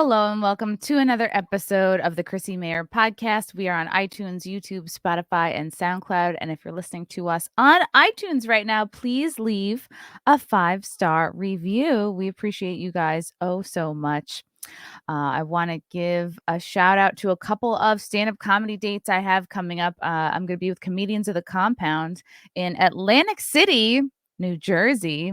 Hello and welcome to another episode of the Chrissie Mayr podcast. We are on iTunes, YouTube, Spotify, and SoundCloud. And if you're listening to us on iTunes right now, please leave a 5-star review. We appreciate you guys so much. I want to give a shout out to a couple of stand-up comedy dates I have coming up. I'm going to be with Comedians of the Compound in Atlantic City, New Jersey.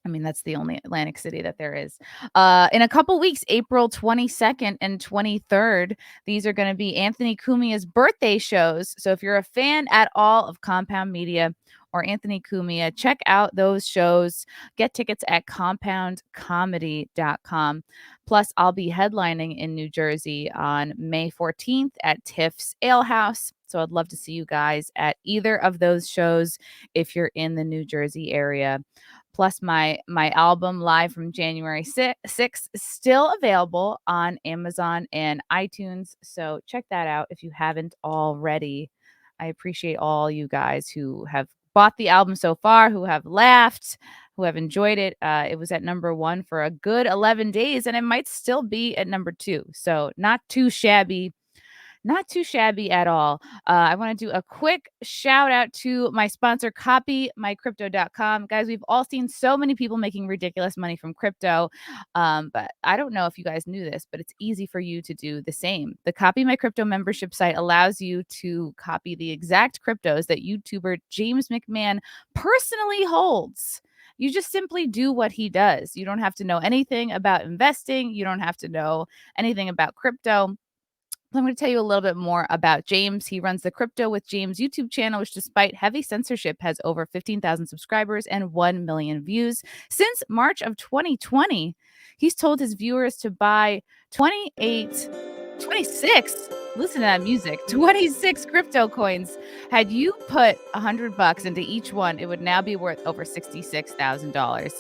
I mean, that's the only Atlantic City that there is. In a couple weeks, April 22nd and 23rd, these are going to be Anthony Cumia's birthday shows. So if you're a fan at all of Compound Media or Anthony Cumia, check out those shows. Get tickets at compoundcomedy.com. Plus, I'll be headlining in New Jersey on May 14th at Tiff's Ale House. So I'd love to see you guys at either of those shows if you're in the New Jersey area. Plus, my album Live from January 6th is still available on Amazon and iTunes. So check that out if you haven't already. I appreciate all you guys who have bought the album so far, who have laughed, who have enjoyed it. It was at number 1 for a good 11 days, and it might still be at number 2. So not too shabby. Not too shabby at all. I want to do a quick shout out to my sponsor, CopyMyCrypto.com. Guys, we've all seen so many people making ridiculous money from crypto. But I don't know if you guys knew this, but it's easy for you to do the same. The Copy My Crypto membership site allows you to copy the exact cryptos that YouTuber James McMahon personally holds. You just simply do what he does. You don't have to know anything about investing. You don't have to know anything about crypto. I'm going to tell you a little bit more about James. He runs the Crypto with James YouTube channel, which despite heavy censorship has over 15,000 subscribers and 1 million views. Since March of 2020, he's told his viewers to buy 26, listen to that music, 26 crypto coins. Had you put $100 into each one, it would now be worth over $66,000.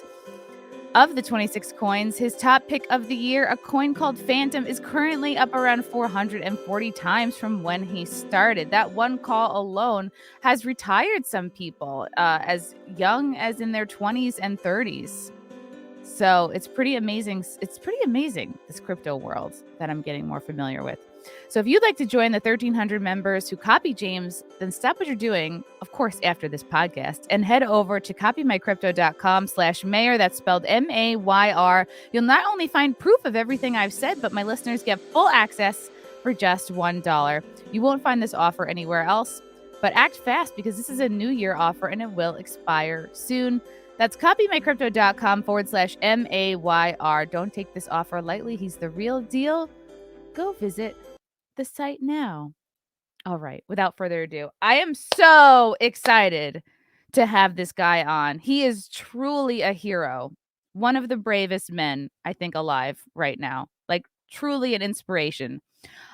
Of the 26 coins, his top pick of the year, a coin called Phantom, is currently up around 440 times from when he started. That one call alone has retired some people as young as in their 20s and 30s. So it's pretty amazing. It's pretty amazing, this crypto world that I'm getting more familiar with. So if you'd like to join the 1,300 members who copy James, then stop what you're doing, of course, after this podcast, and head over to copymycrypto.com/Mayr. That's spelled Mayr. You'll not only find proof of everything I've said, but my listeners get full access for just $1. You won't find this offer anywhere else, but act fast because this is a new year offer and it will expire soon. That's copymycrypto.com/Mayr. Don't take this offer lightly. He's the real deal. Go visit the site now. All right. Without further ado, I am so excited to have this guy on. He is truly a hero. One of the bravest men, I think, alive right now. Like, truly an inspiration.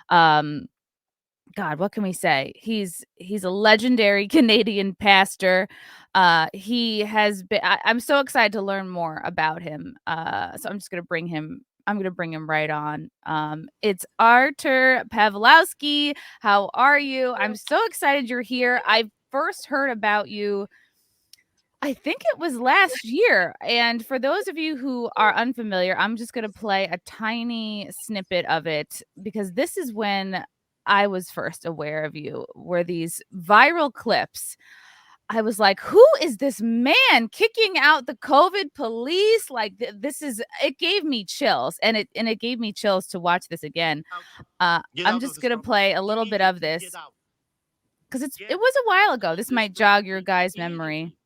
God, what can we say? He's a legendary Canadian pastor. He has been. I'm so excited to learn more about him. So I'm just gonna bring him. I'm gonna bring him right on. It's Artur Pawlowski. How are you? I'm so excited you're here. I first heard about you, I think it was last year. And for those of you who are unfamiliar, I'm just going to play a tiny snippet of it because this is when I was first aware of you, were these viral clips. I was like, who is this man kicking out the COVID police? Like it gave me chills, and it gave me chills to watch this again. I'm just going to play a little bit of this because it was a while ago. This might jog your guys' memory.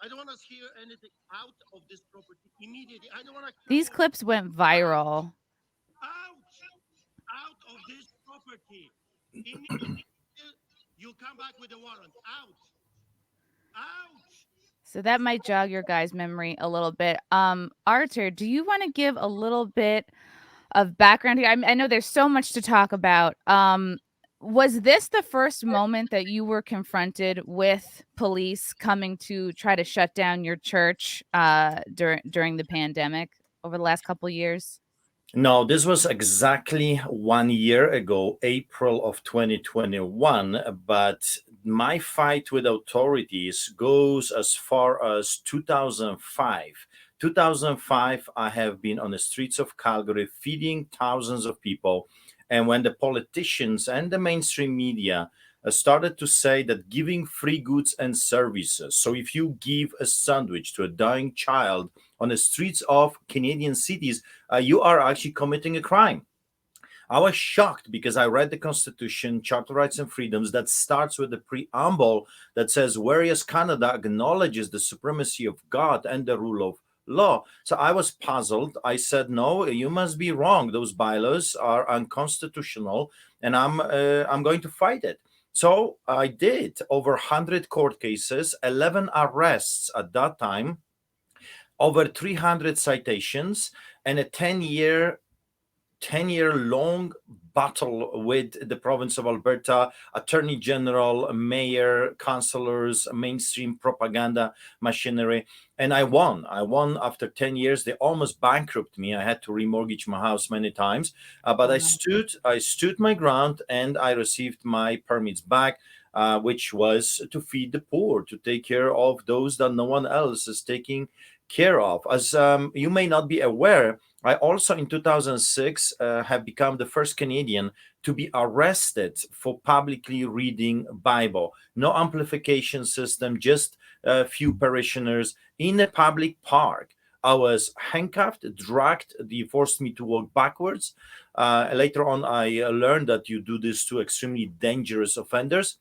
I don't want to hear anything out of this property immediately. I don't want to. These clips went viral. Out of this property immediately. You come back with a warrant. Out. So that might jog your guys' memory a little bit. Artur, do you want to give a little bit of background here? I know there's so much to talk about. Was this the first moment that you were confronted with police coming to try to shut down your church during the pandemic over the last couple of years? No, this was exactly 1 year ago, April of 2021. But my fight with authorities goes as far as 2005. 2005, I have been on the streets of Calgary feeding thousands of people. And when the politicians and the mainstream media started to say that giving free goods and services, so if you give a sandwich to a dying child on the streets of Canadian cities, you are actually committing a crime. I was shocked because I read the Constitution, Charter of Rights and Freedoms, that starts with the preamble that says, whereas Canada acknowledges the supremacy of God and the rule of law. So I was puzzled. I said, no, you must be wrong. Those bylaws are unconstitutional, and I'm going to fight it. So I did over 100 court cases, 11 arrests at that time, over 300 citations, and a 10-year long battle with the province of Alberta, attorney general, mayor, councillors, mainstream propaganda machinery. And I won. I won after 10 years. They almost bankrupted me. I had to remortgage my house many times. But I stood my ground, and I received my permits back. Which was to feed the poor, to take care of those that no one else is taking care of. As you may not be aware, I also in 2006 have become the first Canadian to be arrested for publicly reading Bible. No amplification system, just a few parishioners in a public park. I was handcuffed, dragged. They forced me to walk backwards. Later on, I learned that you do this to extremely dangerous offenders.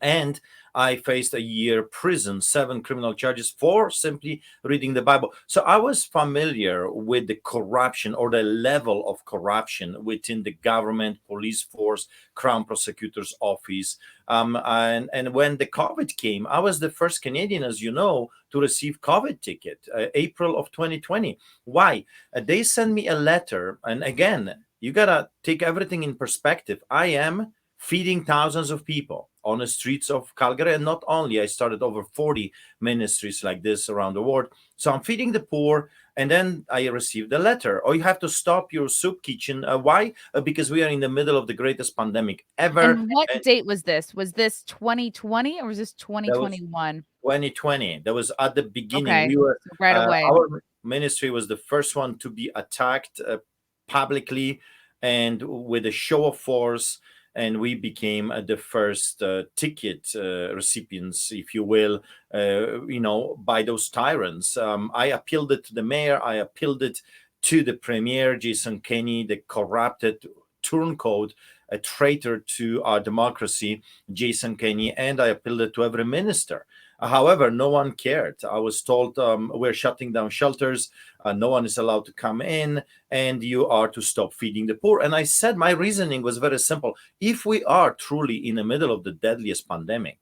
And I faced a year prison, 7 criminal charges for simply reading the Bible. So I was familiar with the corruption or the level of corruption within the government, police force, Crown Prosecutor's Office. And when the COVID came, I was the first Canadian, as you know, to receive COVID ticket, April of 2020. Why? They sent me a letter. And again, you got to take everything in perspective. I am feeding thousands of people on the streets of Calgary. And not only, I started over 40 ministries like this around the world. So I'm feeding the poor. And then I received a letter, or you have to stop your soup kitchen. Why? Because we are in the middle of the greatest pandemic ever. And what And date was this? Was this 2020 or was this that was 2021? 2020. That was at the beginning. Okay, We were so right away. our ministry was the first one to be attacked publicly and with a show of force. And we became the first ticket recipients, if you will, by those tyrants. I appealed it to the mayor. I appealed it to the premier, Jason Kenney, the corrupted turncoat, a traitor to our democracy, Jason Kenney, and I appealed it to every minister. However, no one cared. I was told we're shutting down shelters. No one is allowed to come in, and you are to stop feeding the poor. And I said my reasoning was very simple. If we are truly in the middle of the deadliest pandemic,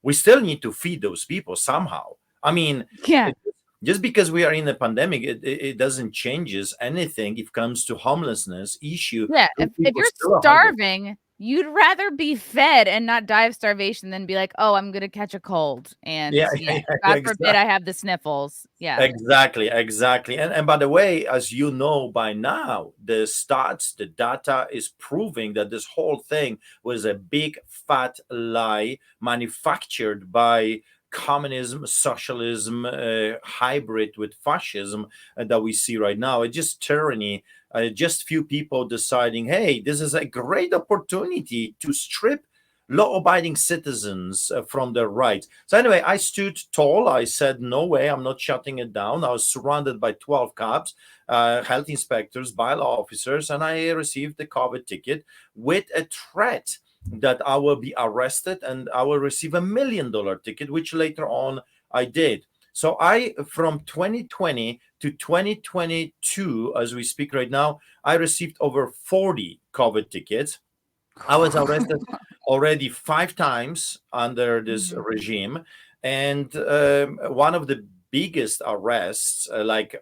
we still need to feed those people somehow. I mean, Yeah. just because we are in a pandemic, it doesn't changes anything if it comes to homelessness issue. Yeah, Those if people you're still are hungry. starving, you'd rather be fed and not die of starvation than be like, "Oh, I'm gonna catch a cold," and Yeah, yeah, yeah, God forbid I have the sniffles. Yeah. exactly. And by the way, as you know by now, the stats, the data is proving that this whole thing was a big fat lie manufactured by communism, socialism, hybrid with fascism that we see right now. It's just tyranny. Just few people deciding, hey, this is a great opportunity to strip law-abiding citizens from their rights. So anyway, I stood tall. I said, no way, I'm not shutting it down. I was surrounded by 12 cops, health inspectors, bylaw officers, and I received the COVID ticket with a threat that I will be arrested and I will receive $1 million ticket, which later on I did. So from 2020 to 2022, as we speak right now, I received over 40 COVID tickets. I was arrested already 5 times under this Mhm. regime. And one of the biggest arrests, like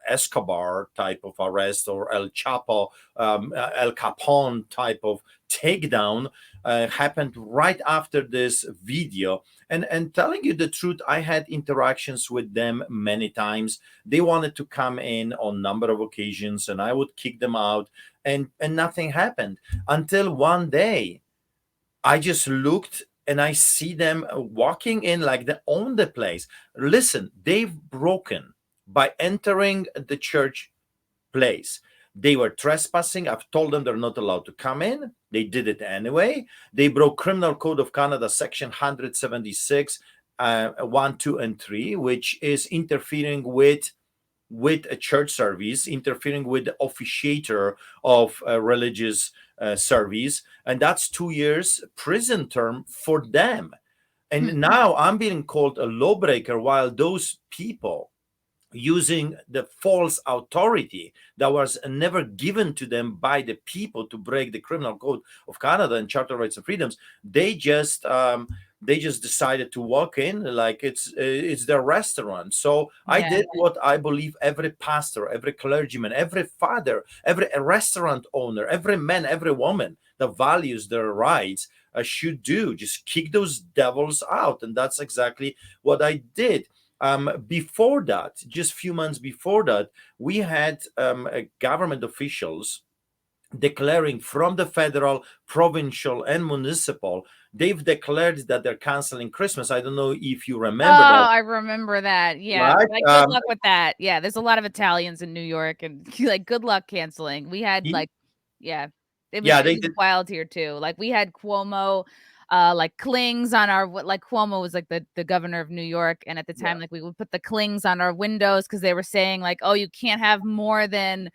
Escobar type of arrest or El Chapo, El Capone type of takedown, happened right after this video. And telling you the truth, I had interactions with them many times. They wanted to come in on number of occasions, and I would kick them out, and nothing happened until one day I just looked and I see them walking in like they own the place. Listen, they've broken by entering the church place. They were trespassing. I've told them they're not allowed to come in. They did it anyway. They broke Criminal Code of Canada section 176, 1, 2, and 3, which is interfering with a church service, interfering with the officiator of a religious service, and that's 2 years prison term for them. And now I'm being called a lawbreaker, while those people using the false authority that was never given to them by the people to break the Criminal Code of Canada and Charter of Rights and Freedoms, they just decided to walk in like it's their restaurant. So I Yeah. did what I believe every pastor, every clergyman, every father, every restaurant owner, every man, every woman that values their rights should do: just kick those devils out. And that's exactly what I did. Before that, just a few months before that, we had government officials declaring from the federal, provincial, and municipal. They've declared that they're canceling Christmas. I don't know if you Oh, remember that, I remember that. Yeah. right? Like, good luck with that. Yeah. There's a lot of Italians in New York, and like, good luck canceling. We had Ye- like, yeah, yeah, it they was did. wild here too. Like, we had Cuomo, like clings on our, like Cuomo was like the governor of New York. And at the Yeah. time, like we would put the clings on our windows because they were saying like, oh, you can't have more than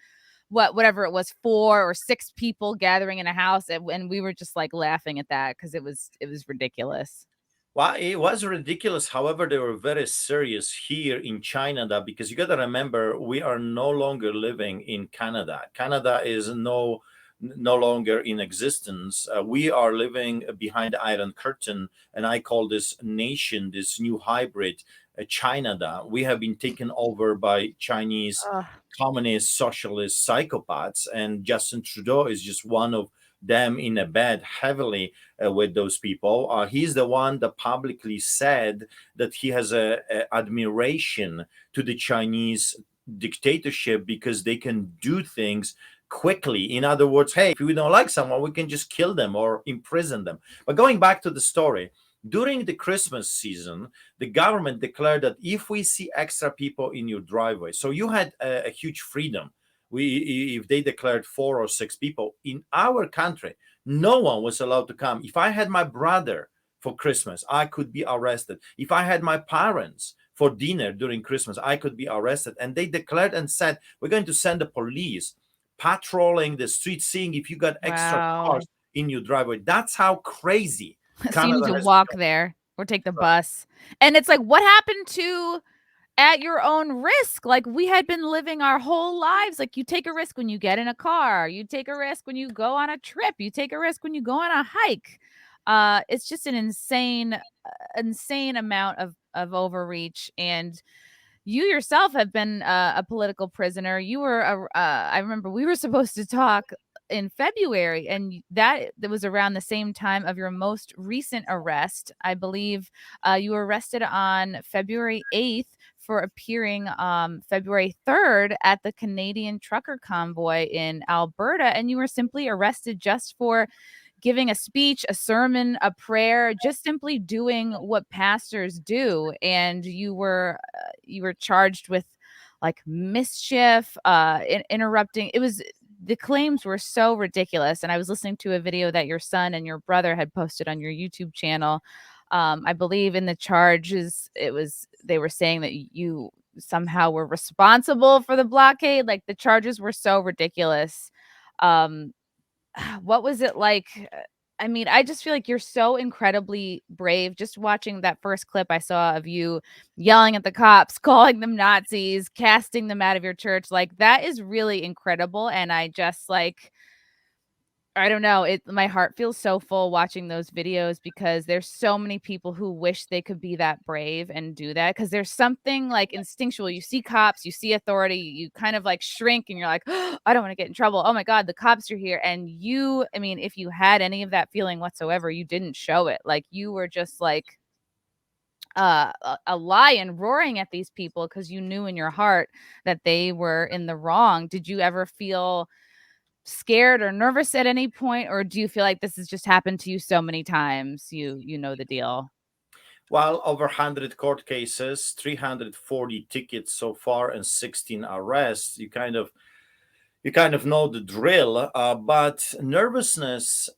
whatever it was, 4 or 6 people gathering in a house. And we were just like laughing at that because it was ridiculous. Well, it was ridiculous. However, they were very serious here in China, that because you got to remember, we are no longer living in Canada. Canada is no longer in existence. We are living behind the Iron Curtain, and I call this nation, this new hybrid, China. We have been taken over by Chinese Ugh. communist socialist psychopaths, and Justin Trudeau is just one of them in a bed heavily with those people. He's the one that publicly said that he has a admiration to the Chinese dictatorship because they can do things quickly. In other words, hey, if we don't like someone, we can just kill them or imprison them. But going back to the story, during the Christmas season, the government declared that if we see extra people in your driveway, so you had a huge freedom. If they declared 4 or 6 people in our country, no one was allowed to come. If I had my brother for Christmas, I could be arrested. If I had my parents for dinner during Christmas, I could be arrested. And they declared and said, we're going to send the police patrolling the streets, seeing if you got extra Wow. cars in your driveway. That's how crazy So you need Canada to has walk become. there or take the bus. And it's like, what happened to at your own risk? Like, we had been living our whole lives. Like, you take a risk when you get in a car, you take a risk when you go on a trip, you take a risk when you go on a hike. It's just an insane amount of overreach. And you yourself have been a political prisoner. You were I remember we were supposed to talk in February, and that was around the same time of your most recent arrest. I believe you were arrested on February 8th for appearing February 3rd at the Canadian Trucker Convoy in Alberta, and you were simply arrested just for giving a speech, a sermon, a prayer, just simply doing what pastors do. And you were charged with like mischief, interrupting. It was the claims were so ridiculous. And I was listening to a video that your son and your brother had posted on your YouTube channel. I believe in the charges, they were saying that you somehow were responsible for the blockade. Like, the charges were so ridiculous. Um, what was it like? I mean, I just feel like you're so incredibly brave. Just watching that first clip I saw of you yelling at the cops, calling them Nazis, casting them out of your church, like, that is really incredible. And I just like, I don't know. My heart feels so full watching those videos because there's so many people who wish they could be that brave and do that, because there's something like instinctual. You see cops, you see authority, you kind of like shrink and you're like, oh, I don't want to get in trouble. Oh my God, the cops are here. And you, I mean, if you had any of that feeling whatsoever, you didn't show it. Like, you were just like a lion roaring at these people because you knew in your heart that they were in the wrong. Did you ever feel scared or nervous at any point, or do you feel like this has just happened to you so many times, you know the deal? Well, over 100 court cases, 340 tickets so far, and 16 arrests. You kind of know the drill, but nervousness,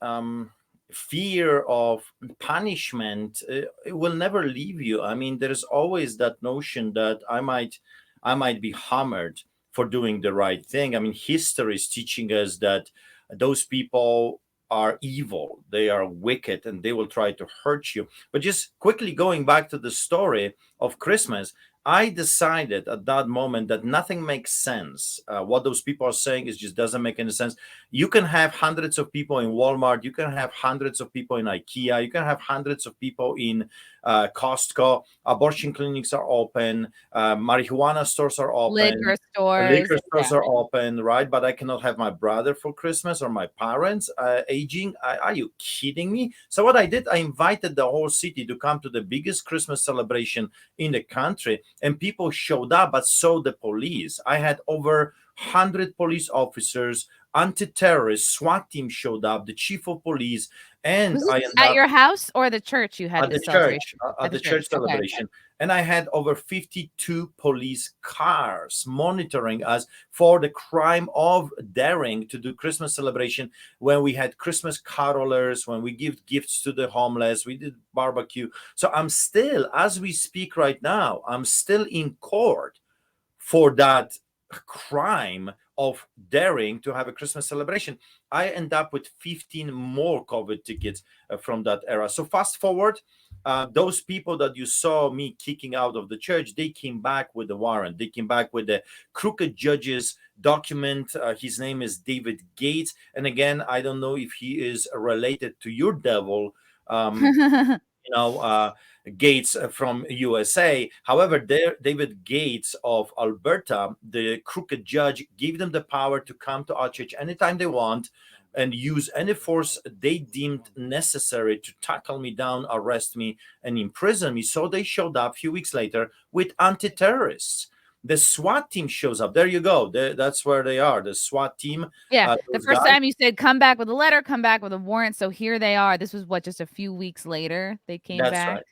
fear of punishment, it will never leave you. I mean, there's always that notion that I might be hammered for doing the right thing. I mean, history is teaching us that those people are evil, they are wicked, and they will try to hurt you. But just quickly going back to the story of Christmas, I decided at that moment that nothing makes sense. What those people are saying is just doesn't make any sense. You can have hundreds of people in Walmart. You can have hundreds of people in IKEA. You can have hundreds of people in Costco. Abortion clinics are open. Marijuana stores are open. Liquor stores. Liquor stores Yeah. are open, right? But I cannot have my brother for Christmas or my parents aging. Are you kidding me? So what I did, I invited the whole city to come to the biggest Christmas celebration in the country, and people showed up, but so the police. I had over 100 police officers, anti-terrorist SWAT team showed up, the chief of police, and Was I this ended at up your house or the church you had at the this celebration? church, at the church Okay. celebration. And I had over 52 police cars monitoring us for the crime of daring to do Christmas celebration, when we had Christmas carolers, when we give gifts to the homeless, we did barbecue. So I'm still, as we speak right now, I'm still in court for that crime of daring to have a Christmas celebration. I end up with 15 more COVID tickets from that era. So fast forward, those people that you saw me kicking out of the church, they came back with the warrant. They came back with the crooked judge's document. His name is David Gates. And again, I don't know if he is related to your devil. You know, Gates from USA. However, David Gates of Alberta, the crooked judge, gave them the power to come to our church anytime they want and use any force they deemed necessary to tackle me down, arrest me, and imprison me. So they showed up a few weeks later with anti-terrorists. The SWAT team shows up. There you go. That's where they are. The SWAT team. Yeah, the Those first guys. time you said come back with a letter, come back with a warrant. So here they are. This was what, just a few weeks later they came That's back. right.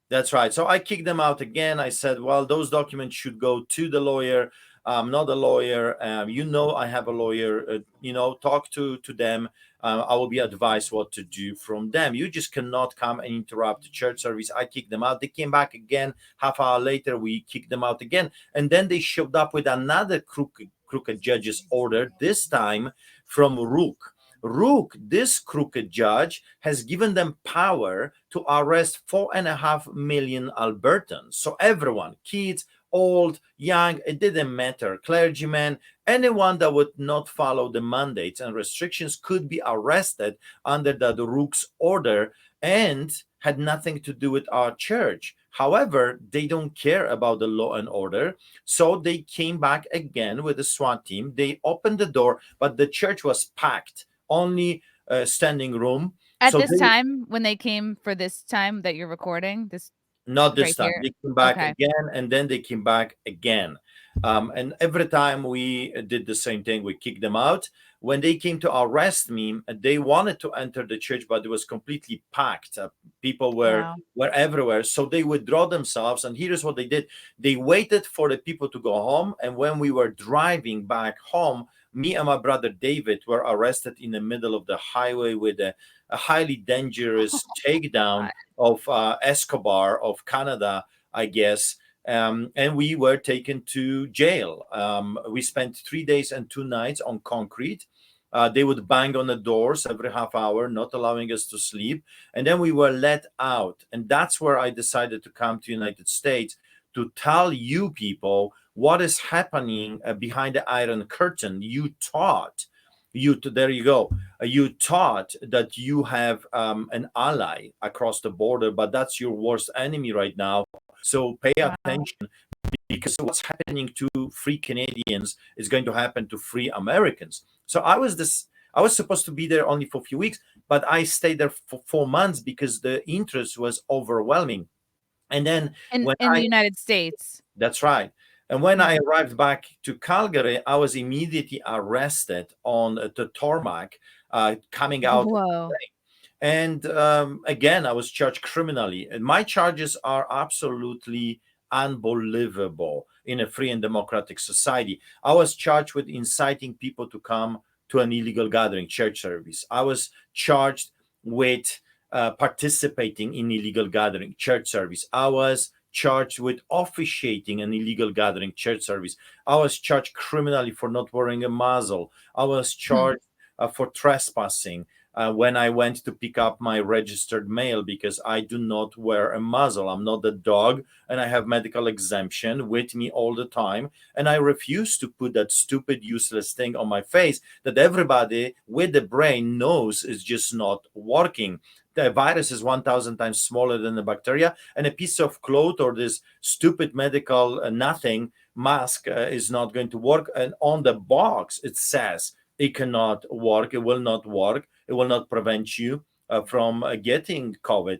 That's right. So I kicked them out again. I said, well, those documents should go to the lawyer. I'm not a lawyer. I have a lawyer. Talk to them. I will be advised what to do from them. You just cannot come and interrupt the church service. I kicked them out. They came back again. Half hour later, we kicked them out again. And then they showed up with another crooked judge's order, this time from Rook. Rook, this crooked judge, has given them power to arrest 4.5 million Albertans. So everyone, kids, old, young, it didn't matter, clergymen, anyone that would not follow the mandates and restrictions could be arrested under the Rook's order and had nothing to do with our church. However, they don't care about the law and order. So they came back again with the SWAT team. They opened the door, but the church was packed, only standing room. At So this they, time, when they came for this time that you're recording, this not this right time. here. They came back Okay. again, and then they came back again. And every time we did the same thing, we kicked them out. When they came to arrest me, they wanted to enter the church, but it was completely packed. People Wow. were everywhere. So they withdraw themselves. And here's what they did. They waited for the people to go home. And when we were driving back home, me and my brother David were arrested in the middle of the highway with a highly dangerous takedown of Escobar of Canada, I guess. And we were taken to jail. We spent 3 days and 2 nights on concrete. They would bang on the doors every half hour, not allowing us to sleep. And then we were let out. And that's where I decided to come to United States to tell you people what is happening behind the Iron Curtain. There you go. You thought that you have an ally across the border, but that's your worst enemy right now. So pay attention, because what's happening to free Canadians is going to happen to free Americans. So I was supposed to be there only for a few weeks, but I stayed there for 4 months because the interest was overwhelming. And then when In the United States. that's right. And when I Yeah. arrived back to Calgary, I was immediately arrested on the tarmac coming out of the Whoa. plane. And again, I was charged criminally. And my charges are absolutely unbelievable in a free and democratic society. I was charged with inciting people to come to an illegal gathering, church service. I was charged with participating in illegal gathering, church service. I was charged with officiating an illegal gathering, church service. I was charged criminally for not wearing a muzzle. I was Hmm. charged for trespassing when I went to pick up my registered mail because I do not wear a muzzle. I'm not a dog and I have medical exemption with me all the time. And I refuse to put that stupid, useless thing on my face that everybody with the brain knows is just not working. The virus is 1,000 times smaller than the bacteria, and a piece of cloth or this stupid medical nothing mask is not going to work. And on the box, it says it cannot work, it will not work, it will not prevent you from getting COVID.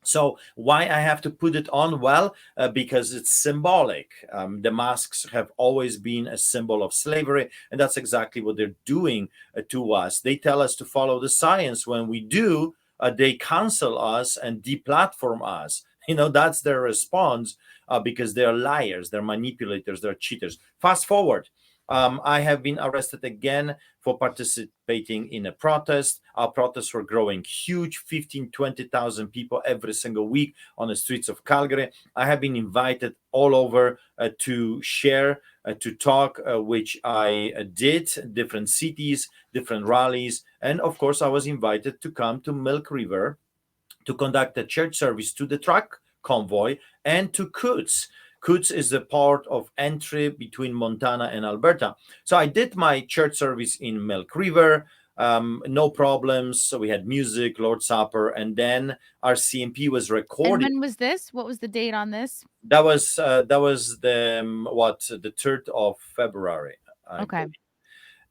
So why I have to put it on? Well, because it's symbolic. The masks have always been a symbol of slavery, and that's exactly what they're doing to us. They tell us to follow the science. When we do, they cancel us and deplatform us. That's their response because they're liars, they're manipulators, they're cheaters. Fast forward. I have been arrested again for participating in a protest. Our protests were growing huge, 15, 20,000 people every single week on the streets of Calgary. I have been invited all over to share, to talk, which I did, different cities, different rallies. And of course, I was invited to come to Milk River to conduct a church service to the truck convoy and to Coutts. Coutts is the port of entry between Montana and Alberta. So I did my church service in Milk River. No problems. So we had music, Lord's Supper, and then our CMP was And recording. when was this? What was the date on this? That was the the 3rd of February, I Okay. believe.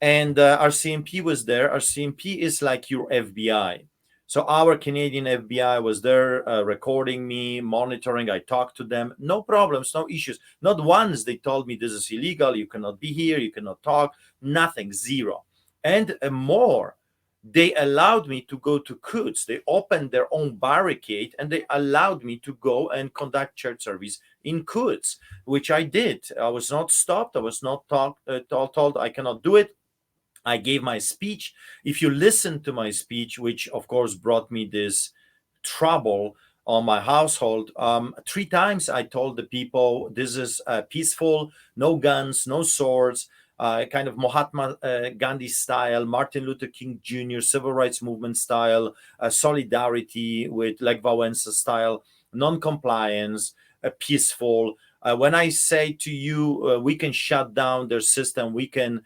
And our CMP was there. Our CMP is like your FBI. So our Canadian FBI was there recording me, monitoring. I talked to them. No problems, no issues. Not once they told me this is illegal. You cannot be here. You cannot talk. Nothing, zero. And more, they allowed me to go to Coutts. They opened their own barricade and they allowed me to go and conduct church service in Coutts, which I did. I was not stopped. I was not told I cannot do it. I gave my speech. If you listen to my speech, which of course brought me this trouble on my household, 3 times I told the people this is peaceful, no guns, no swords, kind of Mahatma Gandhi style, Martin Luther King Jr. civil rights movement style, solidarity with Lech Wałęsa style, non-compliance, peaceful. When I say to you, we can shut down their system, we can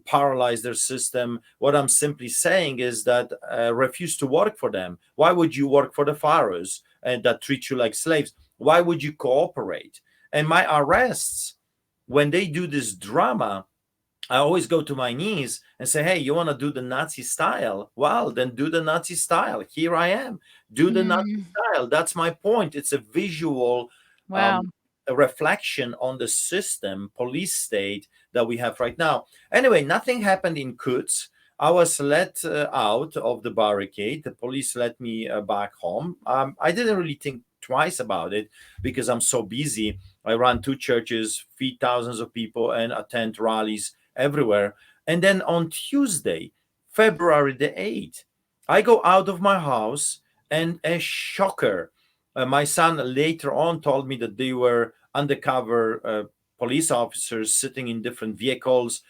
paralyze their system. What I'm simply saying is that refuse to work for them. Why would you work for the pharaohs and that treat you like slaves? Why would you cooperate? And my arrests, when they do this drama, I always go to my knees and say, hey, you want to do the Nazi style? Well, then do the Nazi style. Here I am. Do the Nazi Mm, style. That's my point. It's a visual wow. a reflection on the system, police state that we have right now. Anyway, nothing happened in Coutts. I was let out of the barricade. The police let me back home. I didn't really think twice about it because I'm so busy. I run 2 churches, feed thousands of people, and attend rallies everywhere. And then on Tuesday, February the 8th, I go out of my house and a shocker. My son later on told me that they were undercover police officers sitting in different vehicles.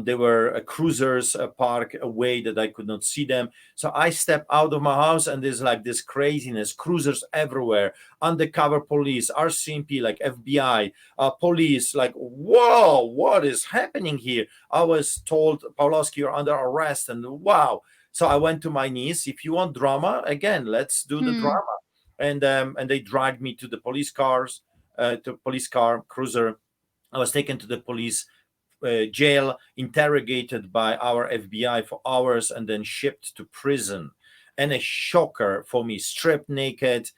There were cruisers parked away that I could not see them. So I step out of my house and there's like this craziness, cruisers everywhere, undercover police, RCMP, like FBI, police, like, whoa, what is happening here? I was told, Pawlowski, you're under arrest, and wow. So I went to my knees. If you want drama, again, let's do the Hmm. drama. And they dragged me to the police car cruiser. I was taken to the police jail, interrogated by our FBI for hours, and then shipped to prison. And a shocker for me, stripped naked,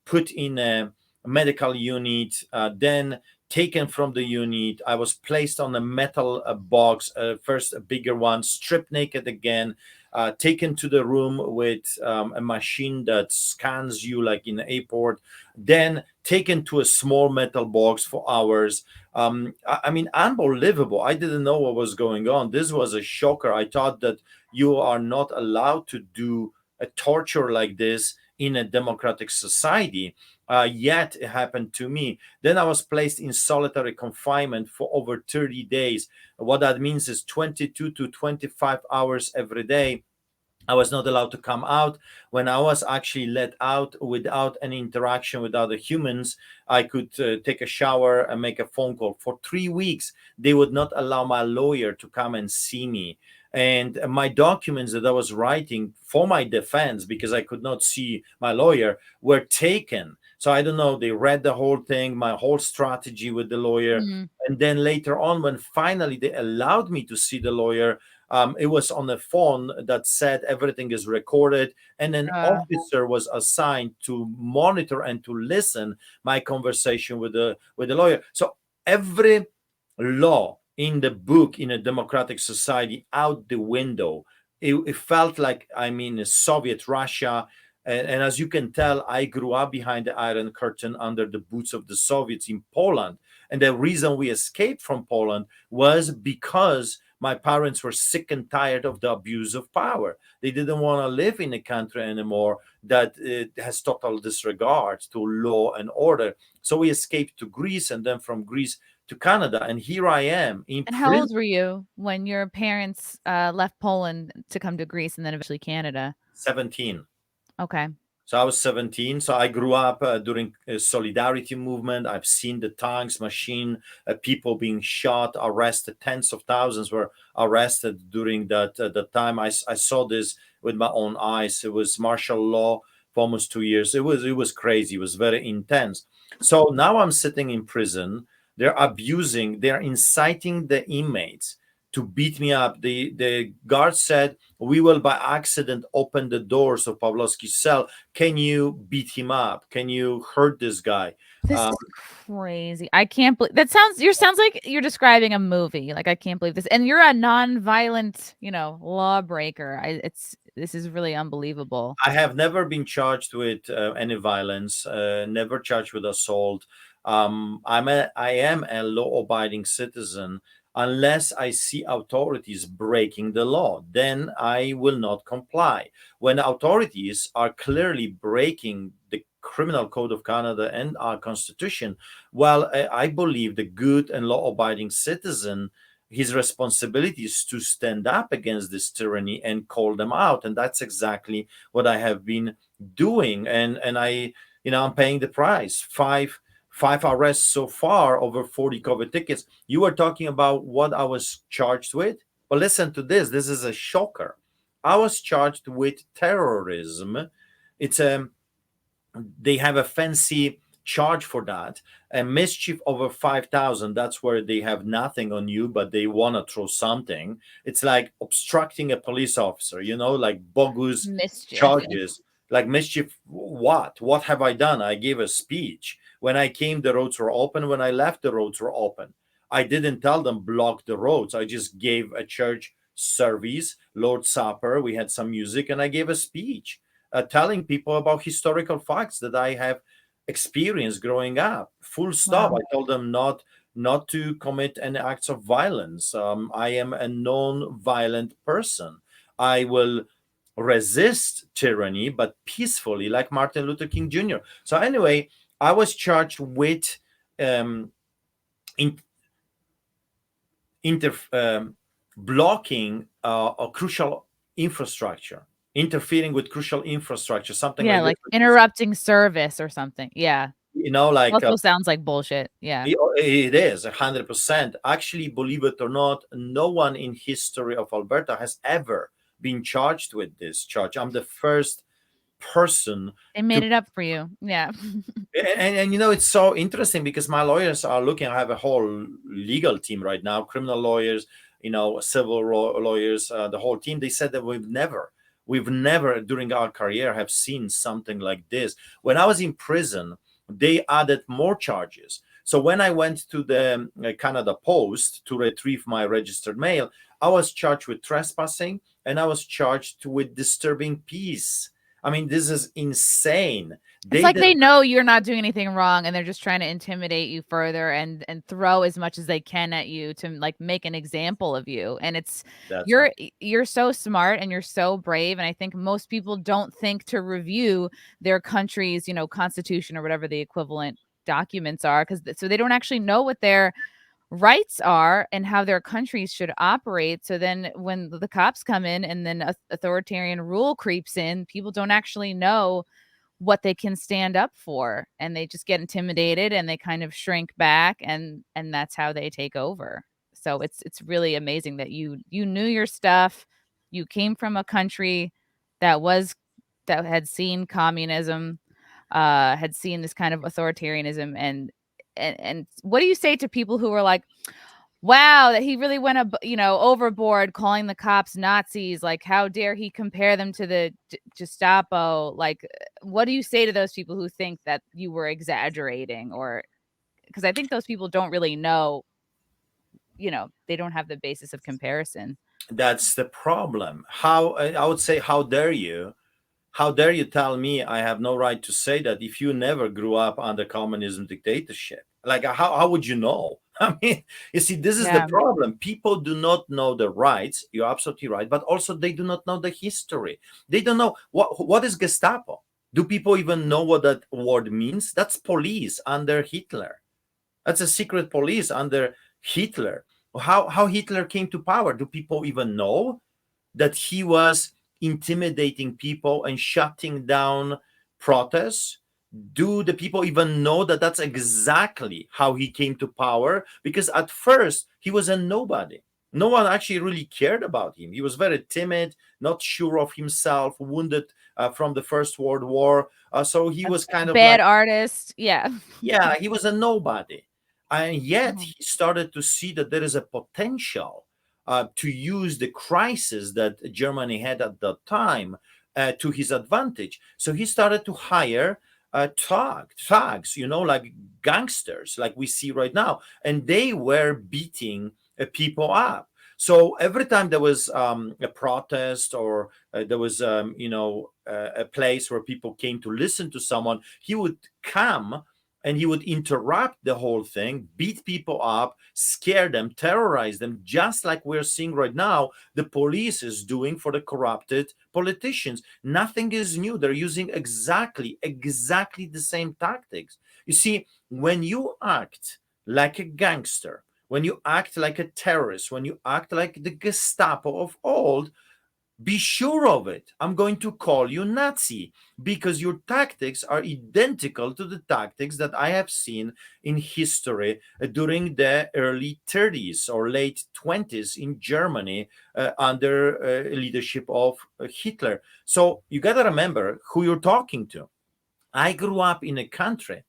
put in a medical unit, then taken from the unit. I was placed on a metal box, first a bigger one, stripped naked again, taken to the room with a machine that scans you like in the airport, then taken to a small metal box for hours. I mean, unbelievable. I didn't know what was going on. This was a shocker. I thought that you are not allowed to do a torture like this in a democratic society. Yet it happened to me. Then I was placed in solitary confinement for over 30 days. What that means is 22 to 25 hours every day. I was not allowed to come out. When I was actually let out without any interaction with other humans, I could take a shower and make a phone call. For 3 weeks, they would not allow my lawyer to come and see me. And my documents that I was writing for my defense, because I could not see my lawyer, were taken. So I don't know, they read the whole thing, my whole strategy with the lawyer. Mm. And then later on, when finally they allowed me to see the lawyer, it was on a phone that said everything is recorded, and an Uh, officer was assigned to monitor and to listen my conversation with the lawyer. So every law in the book in a democratic society out the window. It felt like I'm in Soviet Russia. And as you can tell, I grew up behind the Iron Curtain under the boots of the Soviets in Poland. And the reason we escaped from Poland was because my parents were sick and tired of the abuse of power. They didn't want to live in a country anymore that has total disregard to law and order. So we escaped to Greece, and then from Greece to Canada. And here I am in and how prison. old were you when your parents left Poland to come to Greece and then eventually Canada? 17. Okay. So I was 17. So I grew up during a solidarity movement. I've seen the tanks, machine, people being shot, arrested. Tens of thousands were arrested during that time. I saw this with my own eyes. It was martial law for almost 2 years. It was crazy. It was very intense. So now I'm sitting in prison. They're inciting the inmates to beat me up. The guard said, "We will by accident open the doors of Pawlowski's cell. Can you beat him up? Can you hurt this guy?" This Um, is crazy. I can't believe that sounds like you're describing a movie. Like I can't believe this. And you're a non-violent, lawbreaker. This is really unbelievable. I have never been charged with any violence. Never charged with assault. I am a law-abiding citizen. Unless I see authorities breaking the law, then I will not comply. When authorities are clearly breaking the Criminal Code of Canada and our Constitution, well, I believe the good and law-abiding citizen, his responsibility is to stand up against this tyranny and call them out, and that's exactly what I have been doing. And I'm paying the price. Five arrests so far, over 40 COVID tickets. You were talking about what I was charged with. But listen to this. This is a shocker. I was charged with terrorism. It's a They have a fancy charge for that. A mischief over 5,000. That's where they have nothing on you, but they want to throw something. It's like obstructing a police officer. Like bogus Mischief. charges. Like mischief. What have I done? I gave a speech. When I came, the roads were open. When I left, the roads were open. I didn't tell them block the roads. I just gave a church service, Lord's Supper. We had some music, and I gave a speech telling people about historical facts that I have experienced growing up. Full stop. Wow. I told them not to commit any acts of violence. I am a non-violent person. I will resist tyranny, but peacefully, like Martin Luther King Jr. So anyway, I was charged with in, inter, blocking a crucial infrastructure, interfering with crucial infrastructure, something Yeah, like like this. interrupting service or something. Yeah. Like Also sounds like bullshit. Yeah. it is 100%. Actually, believe it or not, no one in history of Alberta has ever been charged with this charge. I'm the first person They to. made it up for you. Yeah. And it's so interesting because my lawyers are looking. I have a whole legal team right now, criminal lawyers, civil lawyers, the whole team. They said that we've never during our career have seen something like this. When I was in prison, they added more charges. So when I went to the Canada Post to retrieve my registered mail, I was charged with trespassing and I was charged with disturbing peace. I mean, this is insane. It's They like did. they know you're not doing anything wrong, and they're just trying to intimidate you further and throw as much as they can at you to, like, make an example of you, and it's That's you're right. you're so smart and you're so brave, and I think most people don't think to review their country's, constitution or whatever the equivalent documents are, 'cause so they don't actually know what their rights are and how their countries should operate. So then when the cops come in and then authoritarian rule creeps in, people don't actually know what they can stand up for, and they just get intimidated and they kind of shrink back, and that's how they take over. So it's really amazing that you knew your stuff. You came from a country that was that had seen communism, had seen this kind of authoritarianism, and what do you say to people who are like, wow, that he really went overboard calling the cops Nazis, like, how dare he compare them to the Gestapo, like, what do you say to those people who think that you were exaggerating? Or because I think those people don't really know, they don't have the basis of comparison. That's the problem. How I would say, how dare you? How dare you tell me I have no right to say that if you never grew up under communism dictatorship? Like, how would you know? I mean, you see, this is the Yeah. problem. People do not know the rights. You're absolutely right. But also, they do not know the history. They don't know what is Gestapo. Do people even know what that word means? That's police under Hitler. That's a secret police under Hitler. How Hitler came to power? Do people even know that he was intimidating people and shutting down protests? Do the people even know that that's exactly how he came to power? Because at first he was a nobody. No one actually really cared about him. He was very timid, not sure of himself, wounded from the First World War. So he A was kind of bad like, artist. Yeah. yeah, he was a nobody. And yet Mhm. he started to see that there is a potential to use the crisis that Germany had at that time to his advantage. So he started to hire thugs, like gangsters, like we see right now. And they were beating people up. So every time there was a protest or there was, a place where people came to listen to someone, he would come and he would interrupt the whole thing, beat people up, scare them, terrorize them, just like we're seeing right now the police is doing for the corrupted politicians. Nothing is new. They're using exactly the same tactics. You see, when you act like a gangster, when you act like a terrorist, when you act like the Gestapo of old, be sure of it. I'm going to call you Nazi because your tactics are identical to the tactics that I have seen in history during the early 30s or late 20s in Germany under leadership of Hitler. So you got to remember who you're talking to. I grew up in a country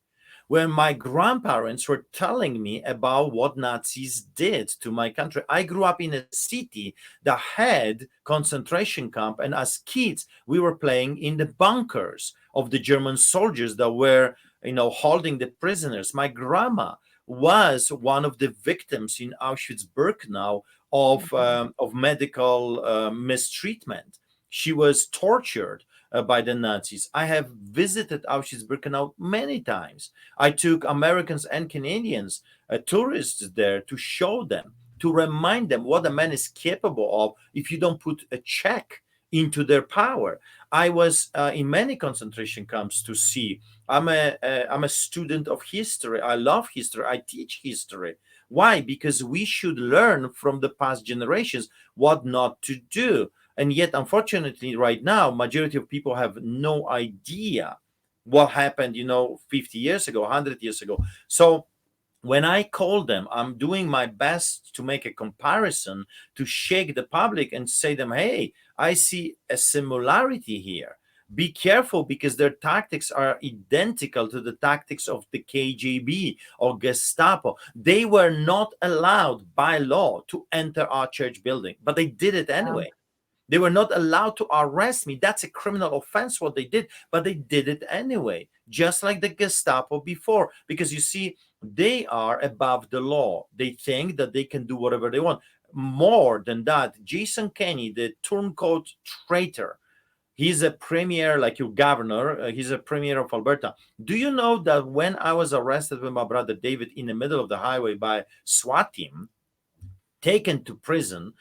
where my grandparents were telling me about what Nazis did to my country. I grew up in a city that had concentration camp, and as kids, we were playing in the bunkers of the German soldiers that were, holding the prisoners. My grandma was one of the victims in Auschwitz-Birkenau Mhm. of medical mistreatment. She was tortured by the Nazis. I have visited Auschwitz-Birkenau many times. I took Americans and Canadians, tourists there to show them, to remind them what a man is capable of if you don't put a check into their power. I was in many concentration camps to see. I'm a student of history. I love history. I teach history. Why? Because we should learn from the past generations what not to do. And yet, unfortunately, right now, majority of people have no idea what happened, 50 years ago, 100 years ago. So when I call them, I'm doing my best to make a comparison, to shake the public and say them, hey, I see a similarity here. Be careful because their tactics are identical to the tactics of the KGB or Gestapo. They were not allowed by law to enter our church building, but they did it Wow. anyway. They were not allowed to arrest me. That's a criminal offense what they did, but they did it anyway. just like the Gestapo before, because you see, they are above the law. They think that they can do whatever they want. More than that, Jason Kenney, the turncoat traitor, he's a premier, like your governor. He's a premier of Alberta. Do you know that when I was arrested with my brother David in the middle of the highway by SWAT team, taken to prison,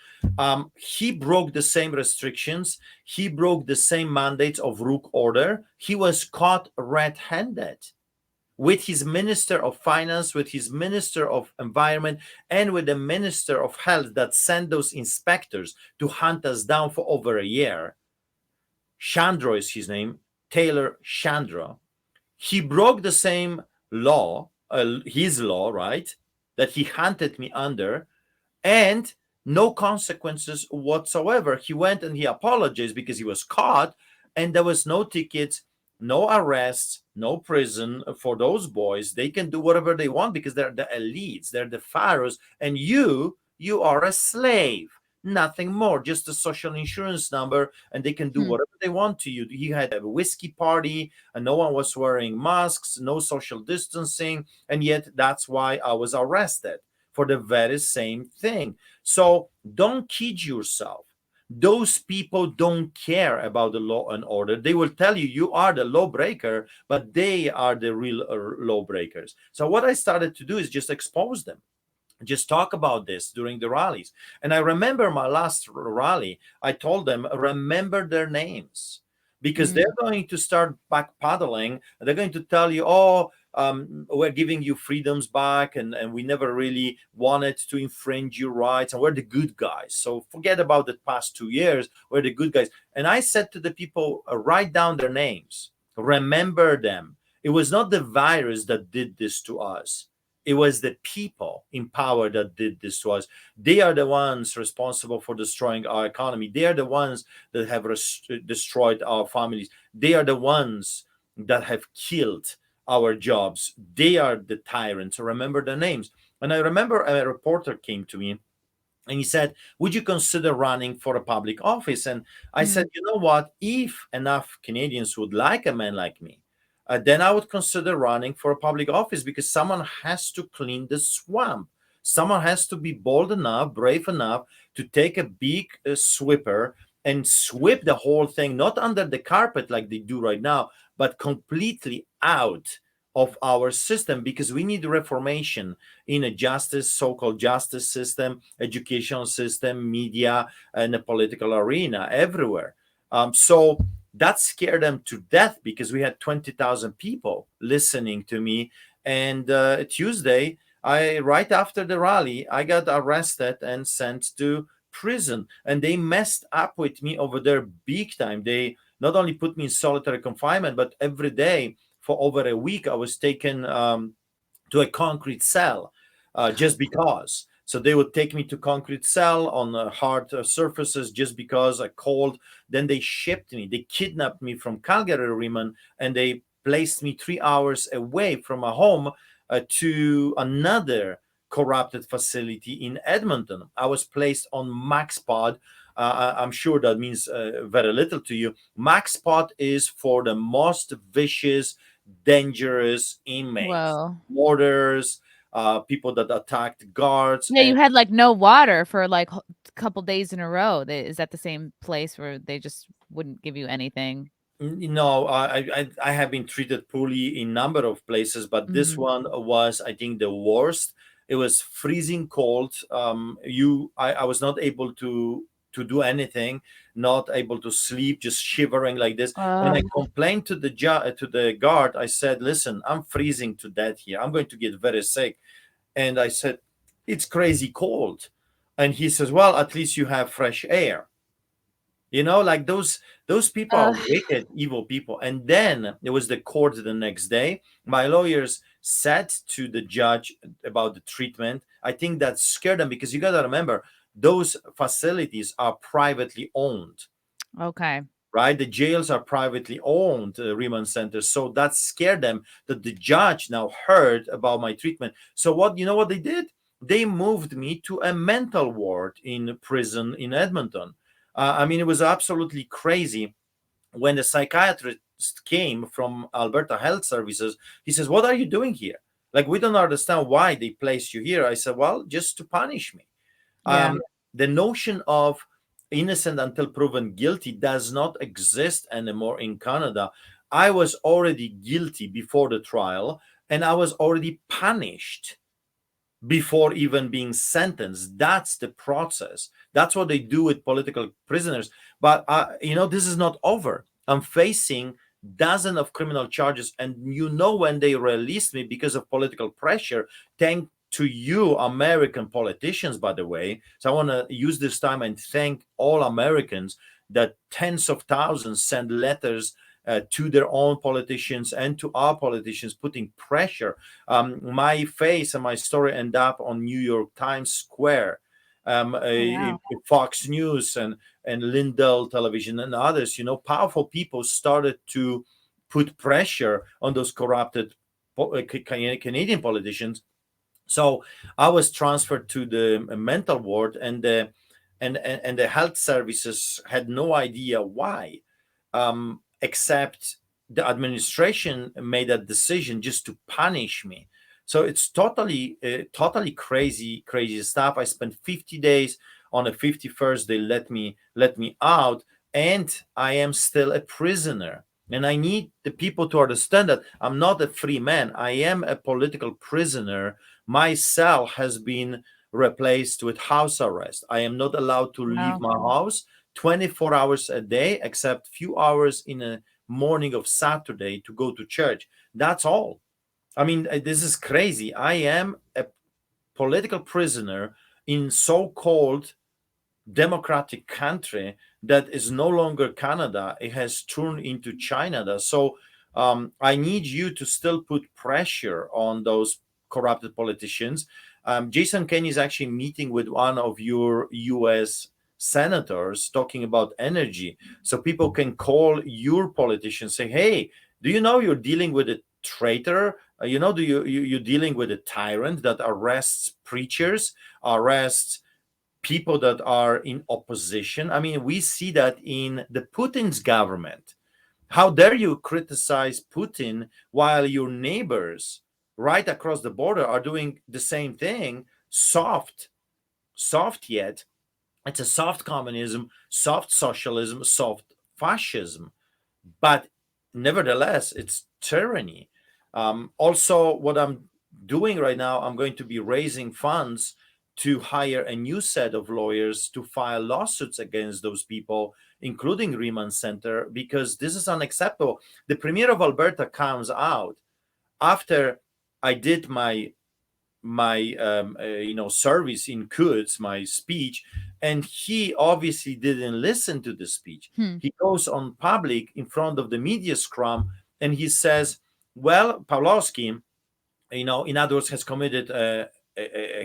he broke the same restrictions. He broke the same mandates of Rook Order. He was caught red-handed with his minister of finance, with his minister of environment, and with the minister of health that sent those inspectors to hunt us down for over a year. Chandro is his name, Taylor Chandro. He broke the same law, his law, right, that he hunted me under, and no consequences whatsoever. He went and he apologized because he was caught, and there was no tickets, no arrests, no prison for those boys. They can do whatever they want because they're the elites, they're the pharaohs, and you are a slave. Nothing more, just a social insurance number, and they can do whatever they want to you. He had a whiskey party, and no one was wearing masks, no social distancing, and yet that's why I was arrested for the very same thing. So don't kid yourself. Those people don't care about the law and order. They will tell you you are the lawbreaker, but they are the real lawbreakers. So what I started to do is just expose them, just talk about this during the rallies. And I remember my last rally, I told them, remember their names, because they're going to start backpedaling. They're going to tell you, oh, we're giving you freedoms back, and we never really wanted to infringe your rights, and we're the good guys. So forget about the past 2 years. We're the good guys. And I said to the people, write down their names, remember them. It was not the virus that did this to us. It was the people in power that did this to us. They are the ones responsible for destroying our economy. They are the ones that have destroyed our families. They are the ones that have killed our jobs. They are the tyrants. Remember the names. And I remember a reporter came to me and he said, would you consider running for a public office? And I said, you know what? If enough Canadians would like a man like me, then I would consider running for a public office, because someone has to clean the swamp. Someone has to be bold enough, brave enough to take a big sweeper and sweep the whole thing, not under the carpet like they do right now, but completely out of our system, because we need reformation in a justice, so-called justice system, educational system, media, and the political arena, everywhere. So that scared them to death, because we had 20,000 people listening to me. And Tuesday, right after the rally, I got arrested and sent to prison. And they messed up with me over there big time. They not only put me in solitary confinement, but every day for over a week, I was taken to a concrete cell just because. So they would take me to concrete cell on hard surfaces just because I called. Then they shipped me. They kidnapped me from Calgary, Riemann, and they placed me 3 hours away from my home to another corrupted facility in Edmonton. I was placed on MaxPod. I'm sure that means very little to you. MaxPod is for the most vicious, dangerous inmates, Whoa. murderers, people that attacked guards. Yeah, you had like no water for like a couple days in a row. Is that the same place where they just wouldn't give you anything? No, I have been treated poorly in number of places, but this one was, I think, the worst. It was freezing cold. I was not able to do anything, not able to sleep, just shivering like this. And I complained to the guard. I said, "Listen, I'm freezing to death here. I'm going to get very sick." And I said, "It's crazy cold." And he says, "Well, at least you have fresh air." Like those people are wicked, evil people. And then it was the court the next day. My lawyers said to the judge about the treatment. I think that scared them, because you got to remember, those facilities are privately owned. Okay. Right? The jails are privately owned, remand centers. So that scared them, that the judge now heard about my treatment. So what they did? They moved me to a mental ward in prison in Edmonton. I mean, it was absolutely crazy. When the came from Alberta Health Services. He says, "What are you doing here? Like, we don't understand why they placed you here." I said, "Well, just to punish me." Yeah. The notion of innocent until proven guilty does not exist anymore in Canada. I was already guilty before the trial, and I was already punished before even being sentenced. That's the process. That's what they do with political prisoners. But this is not over. I'm facing dozens of criminal charges, and when they released me because of political pressure, thank to you American politicians, by the way. So I want to use this time and thank all Americans that tens of thousands send letters to their own politicians and to our politicians, putting pressure. My face and my story end up on New York Times Square, Wow. Fox News, and Lindell Television and others. Powerful people started to put pressure on those corrupted Canadian politicians. So I was transferred to the mental ward, and the health services had no idea why, except the administration made a decision just to punish me. So it's totally crazy stuff. I spent 50 days. On the 51st, they let me out, and I am still a prisoner. And I need the people to understand that I'm not a free man. I am a political prisoner. My cell has been replaced with house arrest. I am not allowed to leave Wow. my house 24 hours a day, except few hours in the morning of Saturday to go to church. That's all. I mean, this is crazy. I am a political prisoner in so-called democratic country that is no longer Canada. It has turned into China. So I need you to still put pressure on those corrupted politicians. Jason Kenney is actually meeting with one of your US senators talking about energy. So people can call your politicians, say, "Hey, do you know you're dealing with a traitor? You're dealing with a tyrant that arrests preachers, arrests people that are in opposition." I mean, we see that in the Putin's government. How dare you criticize Putin while your neighbors right across the border are doing the same thing? Soft yet. It's a soft communism, soft socialism, soft fascism. But nevertheless, it's tyranny. Also, what I'm doing right now, I'm going to be raising funds to hire a new set of lawyers to file lawsuits against those people, including Remand Center, because this is unacceptable. The Premier of Alberta comes out after I did my service in Quds, my speech, and he obviously didn't listen to the speech. Hmm. He goes on public in front of the media scrum and he says, "Well, Pawlowski, in other words, has committed a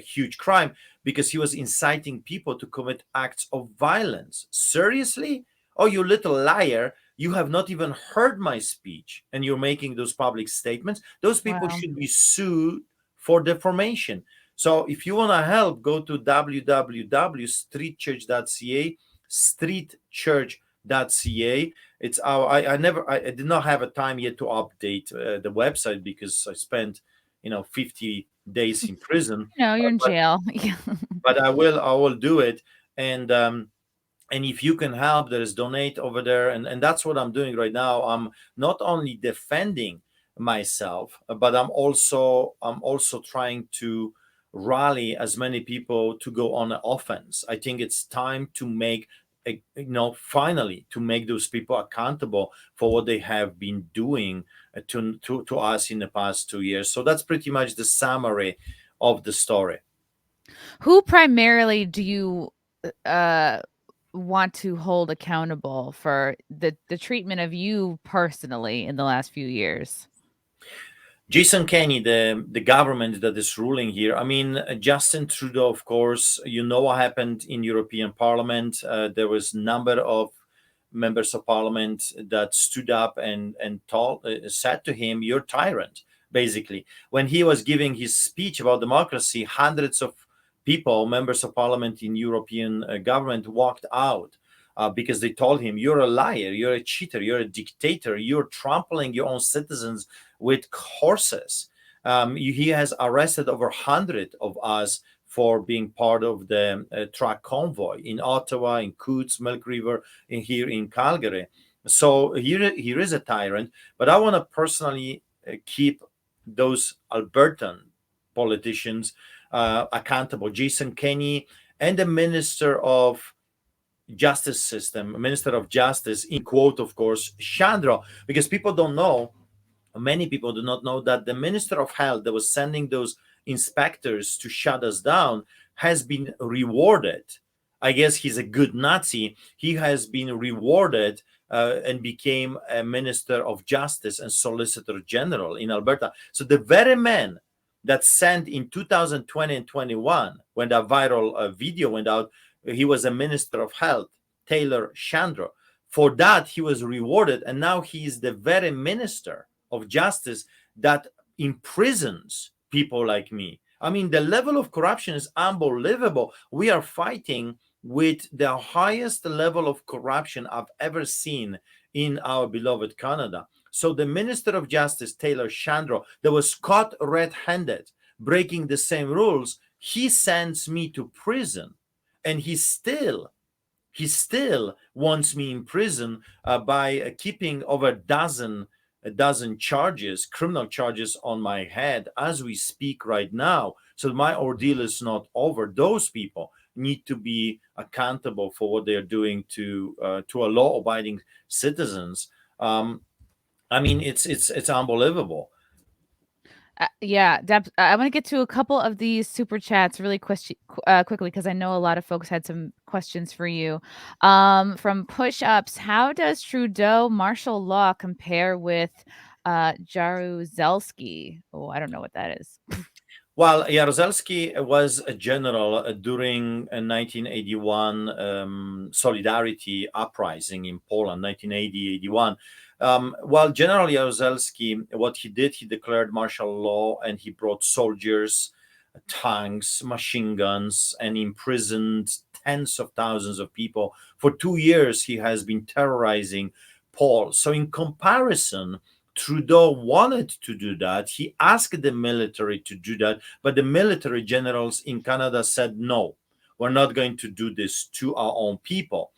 huge crime because he was inciting people to commit acts of violence." Seriously? Oh, you little liar. You have not even heard my speech and you're making those public statements. Those people Wow. should be sued for defamation. So if you want to help, go to www.streetchurch.ca, streetchurch.ca. It's our, I did not have a time yet to update the website because I spent 50 days in prison. No, you're in but, jail. Yeah. but I will do it. And if you can help, there is donate over there, and that's what I'm doing right now. I'm not only defending myself, but I'm also trying to rally as many people to go on offense. I think it's time to finally to make those people accountable for what they have been doing to us in the past 2 years. So that's pretty much the summary of the story. Who primarily do you uh want to hold accountable for the treatment of you personally in the last few years? Jason Kenney, the government that is ruling here. I mean, Justin Trudeau, of course. What happened in European Parliament. There was a number of members of Parliament that stood up and said to him, "You're tyrant." Basically, when he was giving his speech about democracy, hundreds of people, members of Parliament in European government, walked out. because they told him, "You're a liar, you're a cheater, you're a dictator, you're trampling your own citizens with horses." He has arrested over 100 of us for being part of the truck convoy in Ottawa, in Coutts, Milk River, and here in Calgary. So here is a tyrant, but I want to personally keep those Albertan politicians accountable. Jason Kenney and the Minister of Justice system, Minister of Justice, in quote, of course, Chandra, because people don't know, many people do not know that the Minister of Health that was sending those inspectors to shut us down has been rewarded. I guess he's a good Nazi. He has been rewarded and became a Minister of Justice and Solicitor General in Alberta. So the very man that sent in 2020 and 21, when that viral video went out, he was a Minister of Health, Taylor Chandra. For that, he was rewarded, and now he is the very Minister of Justice that imprisons people like me. I mean, the level of corruption is unbelievable. We are fighting with the highest level of corruption I've ever seen in our beloved Canada. So the Minister of Justice, Taylor Chandra, that was caught red-handed breaking the same rules, he sends me to prison, and he still wants me in prison by keeping over a dozen charges, criminal charges on my head as we speak right now. So my ordeal is not over. Those people need to be accountable for what they're doing to a law-abiding citizens. I mean, it's unbelievable. Yeah, I want to get to a couple of these super chats really quickly because I know a lot of folks had some questions for you. From Push Ups, how does Trudeau martial law compare with Jaruzelski? Oh, I don't know what that is. Well, Jaruzelski was a general during a 1981 Solidarity uprising in Poland, 1980-81. Well, General Jaruzelski, what he did, he declared martial law and he brought soldiers, tanks, machine guns, and imprisoned tens of thousands of people. For 2 years, he has been terrorizing Poles. So, in comparison, Trudeau wanted to do that. He asked the military to do that, but the military generals in Canada said, no, we're not going to do this to our own people.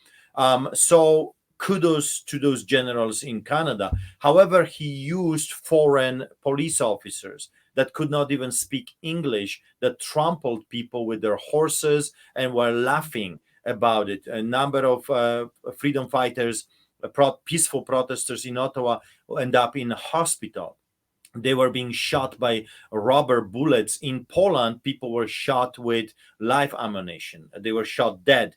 So kudos to those generals in Canada. However, he used foreign police officers that could not even speak English, that trampled people with their horses and were laughing about it. A number of freedom fighters, peaceful protesters in Ottawa end up in a hospital. They were being shot by rubber bullets. In Poland, people were shot with live ammunition. They were shot dead.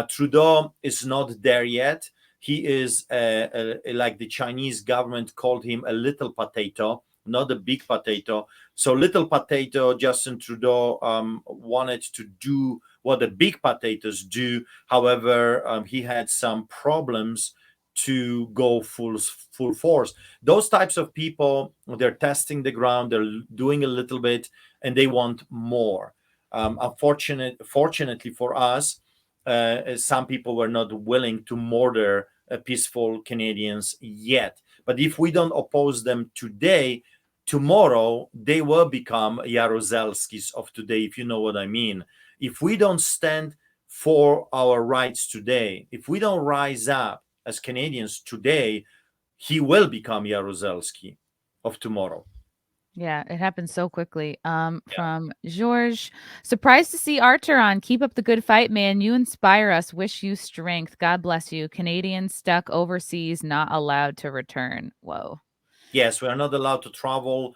Trudeau is not there yet. He is, like the Chinese government called him, a little potato, not a big potato. So little potato, Justin Trudeau wanted to do what the big potatoes do. However, he had some problems to go full force. Those types of people, they're testing the ground, they're doing a little bit, and they want more. Fortunately for us, some people were not willing to murder peaceful Canadians yet. But if we don't oppose them today, tomorrow they will become Jaruzelskis of today, if you know what I mean. If we don't stand for our rights today, if we don't rise up as Canadians today, he will become Jaruzelski of tomorrow. Yeah, it happened so quickly. From George, surprised to see Artur on. Keep up the good fight, man. You inspire us. Wish you strength. God bless you. Canadians stuck overseas, not allowed to return. Whoa. Yes, we are not allowed to travel.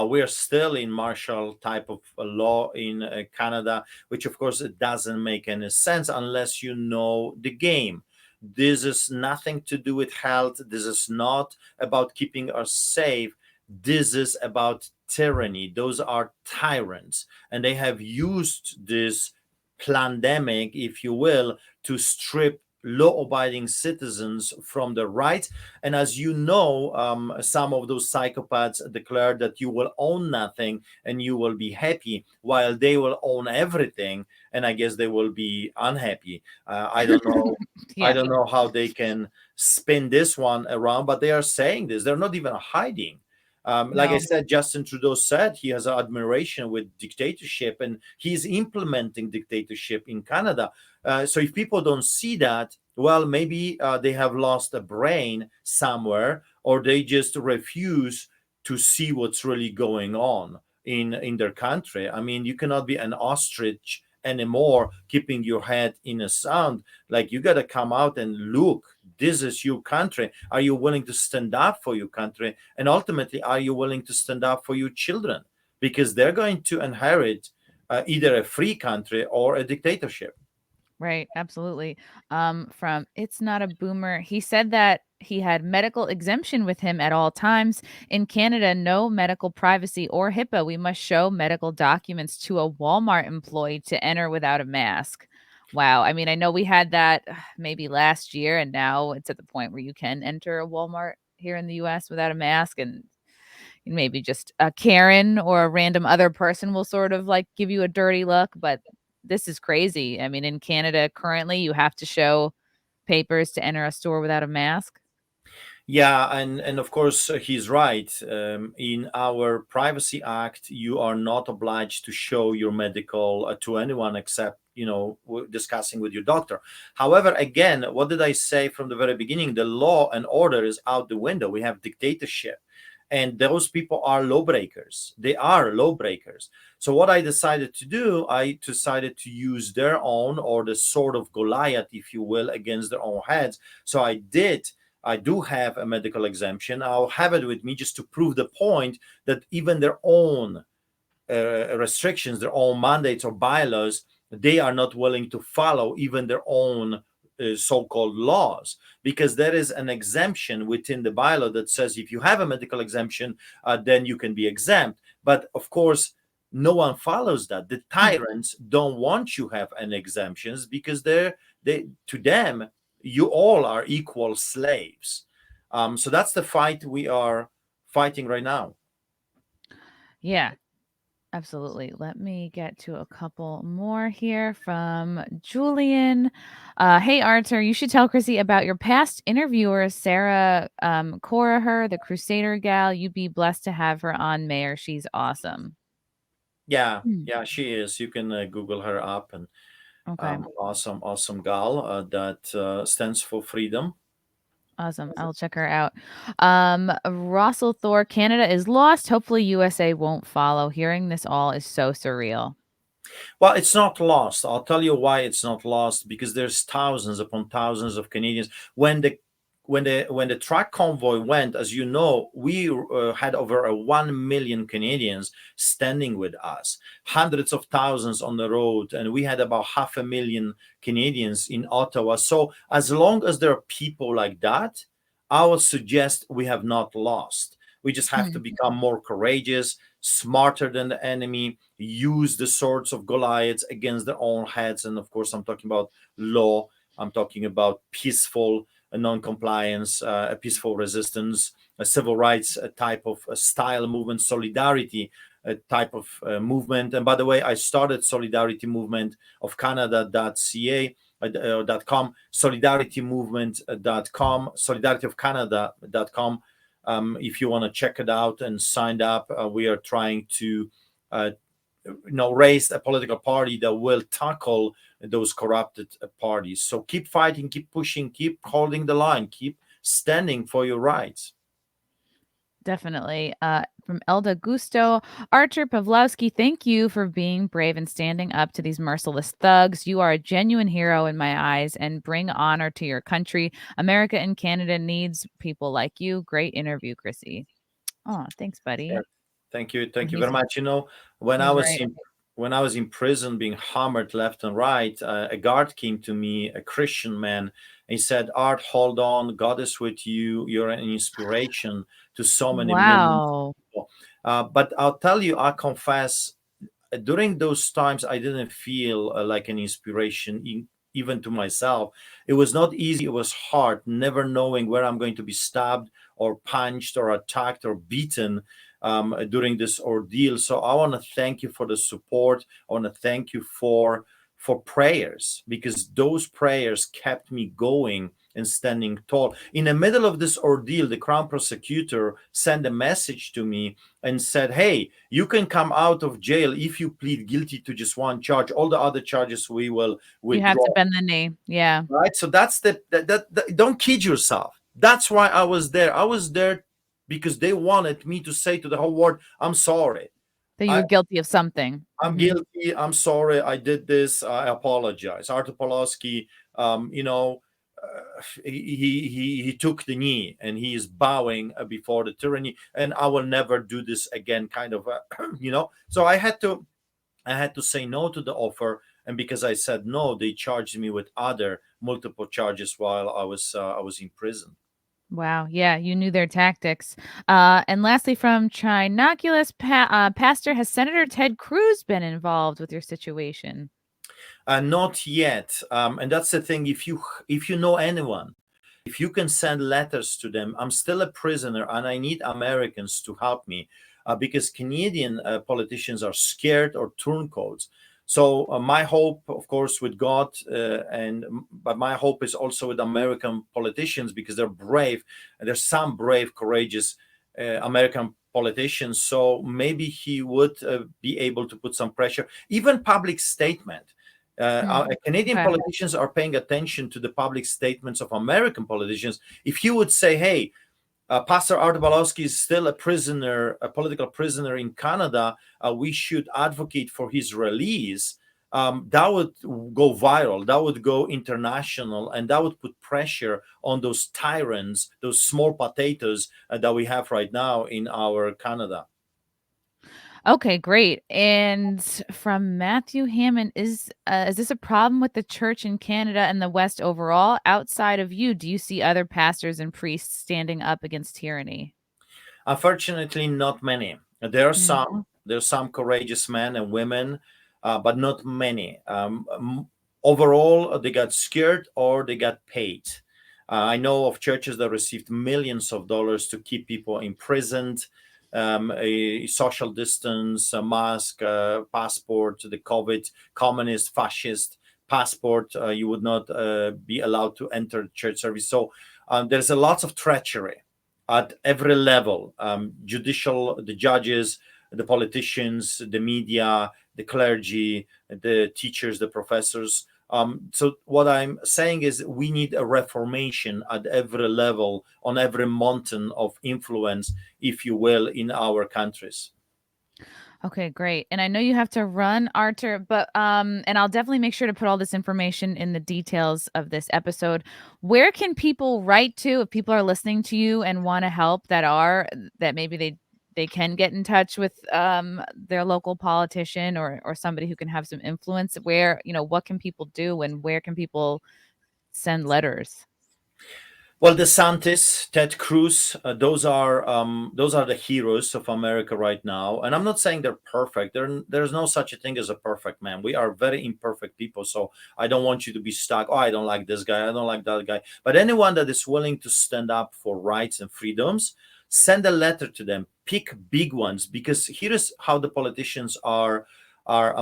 We are still in martial type of law in Canada, which of course it doesn't make any sense unless you know the game. This is nothing to do with health. This is not about keeping us safe. This is about tyranny. Those are tyrants, and they have used this pandemic, if you will, to strip law-abiding citizens from their rights. And as you know, some of those psychopaths declare that you will own nothing and you will be happy, while they will own everything, and I guess they will be unhappy. I don't know. I Yeah. don't know how they can spin this one around, but they are saying this. They're not even hiding. Like I No. said, Justin Trudeau said he has admiration with dictatorship, and he's implementing dictatorship in Canada. So if people don't see that, well, maybe they have lost a brain somewhere, or they just refuse to see what's really going on in their country. I mean, you cannot be an ostrich anymore, keeping your head in the sand. Like, you got to come out and look. This is your country. Are you willing to stand up for your country? And ultimately, are you willing to stand up for your children? Because they're going to inherit either a free country or a dictatorship. Right, absolutely. From It's Not a Boomer, he said that he had medical exemption with him at all times. In Canada, no medical privacy or HIPAA. We must show medical documents to a Walmart employee to enter without a mask. Wow. I mean, I know we had that maybe last year, and now it's at the point where you can enter a Walmart here in the US without a mask, and maybe just a Karen or a random other person will sort of like give you a dirty look, but this is crazy. I mean, in Canada currently, you have to show papers to enter a store without a mask. Yeah, and of course he's right. In our Privacy Act, you are not obliged to show your medical to anyone except discussing with your doctor. However, again, what did I say from the very beginning? The law and order is out the window. We have dictatorship, and those people are lawbreakers. They are lawbreakers. So what I decided to do, I decided to use their own, or the sword of Goliath, if you will, against their own heads. So I do have a medical exemption. I'll have it with me just to prove the point that even their own restrictions, their own mandates or bylaws, they are not willing to follow even their own so-called laws, because there is an exemption within the bylaw that says if you have a medical exemption, then you can be exempt. But of course, no one follows that. The Hmm. tyrants don't want you have an exemptions, because they to them you all are equal slaves. So that's the fight we are fighting right now. Yeah, absolutely. Let me get to a couple more here from Julian. Hey, Artur, you should tell Chrissy about your past interviewer, Sarah Coraher, the Crusader gal. You'd be blessed to have her on, Mayor. She's awesome. Yeah, Hmm. yeah, she is. You can Google her up, and Okay. awesome, awesome gal that stands for freedom. Awesome. I'll check her out. Russell Thor, Canada is lost. Hopefully USA won't follow. Hearing this all is so surreal. Well, it's not lost. I'll tell you why it's not lost, because there's thousands upon thousands of Canadians. When the truck convoy went, as you know, we had over 1 million Canadians standing with us, hundreds of thousands on the road, and we had about 500,000 Canadians in Ottawa. So as long as there are people like that, I would suggest we have not lost. We just have to Hmm. become more courageous, smarter than the enemy, use the swords of Goliath against their own heads. And of course, I'm talking about law. I'm talking about peaceful non-compliance, a peaceful resistance, a civil rights type of style movement, solidarity type of movement. And by the way, I started Solidarity Movement of Canada.ca. .com, solidaritymovement.com, solidarityofcanada.com. If you want to check it out and sign up, we are trying to raise a political party that will tackle those corrupted parties. So keep fighting, keep pushing, keep holding the line, keep standing for your rights. Definitely. From Elda Gusto, Artur Pawlowski, thank you for being brave and standing up to these merciless thugs. You are a genuine hero in my eyes, and bring honor to your country. America and Canada needs people like you. Great interview, Chrissy. Oh, thanks, Yeah. buddy. Thank you very much. When I He's was right. in when I was in prison being hammered left and right, a guard came to me, a Christian man. He said, "Art, hold on. God is with you. You're an inspiration to so many millions of Wow. people." But I'll tell you, I confess, during those times, I didn't feel like an inspiration. even to myself. It was not easy. It was hard, never knowing where I'm going to be stabbed or punched or attacked or beaten during this ordeal. So I want to thank you for the support. I want to thank you for prayers, because those prayers kept me going and standing tall. In the middle of this ordeal, the Crown Prosecutor sent a message to me and said, hey, you can come out of jail if you plead guilty to just one charge. All the other charges we will You have withdraw. to bend the knee. Yeah. Right? So that's don't kid yourself. That's why I was there. I was there because they wanted me to say to the whole world, I'm sorry. That you were guilty of something. I'm guilty. I'm sorry. I did this. I apologize. Artur Pawlowski, he took the knee and he is bowing before the tyranny, and I will never do this again. Kind of, So I had to say no to the offer, and because I said no, they charged me with other multiple charges while I was in prison. Wow. Yeah, you knew their tactics. And lastly, from Trinoculus, Pastor, has Senator Ted Cruz been involved with your situation? Not yet, and that's the thing. If you know anyone, if you can send letters to them, I'm still a prisoner, and I need Americans to help me because Canadian politicians are scared or turncoats. So my hope, of course, with God, but my hope is also with American politicians, because they're brave, and there's some brave, courageous American politicians. So maybe he would be able to put some pressure, even public statement. Canadian Okay. politicians are paying attention to the public statements of American politicians. If you would say, hey, Pastor Artur Pawlowski is still a prisoner, a political prisoner in Canada, we should advocate for his release, that would go viral, that would go international, and that would put pressure on those tyrants, those small potatoes that we have right now in our Canada. Okay, great. And from Matthew Hammond, is this a problem with the church in Canada and the West overall? Outside of you, do you see other pastors and priests standing up against tyranny? Unfortunately, not many. There are Mm. some. There's some courageous men and women, but not many. Overall, they got scared or they got paid. I know of churches that received millions of dollars to keep people imprisoned, a social distance, a mask, passport, the COVID, communist, fascist passport. You would not be allowed to enter church service. So there's a lot of treachery at every level, judicial, the judges, the politicians, the media, the clergy, the teachers, the professors. So what I'm saying is we need a reformation at every level, on every mountain of influence, if you will, in our countries. Okay, great. And I know you have to run, Artur, but and I'll definitely make sure to put all this information in the details of this episode. Where can people write to if people are listening to you and want to help, that maybe they can get in touch with their local politician or somebody who can have some influence? Where, what can people do, and where can people send letters? Well, DeSantis, Ted Cruz, those are the heroes of America right now. And I'm not saying they're perfect. There's no such a thing as a perfect man. We are very imperfect people. So I don't want you to be stuck. Oh, I don't like this guy. I don't like that guy. But anyone that is willing to stand up for rights and freedoms, send a letter to them. Pick big ones, because here is how the politicians are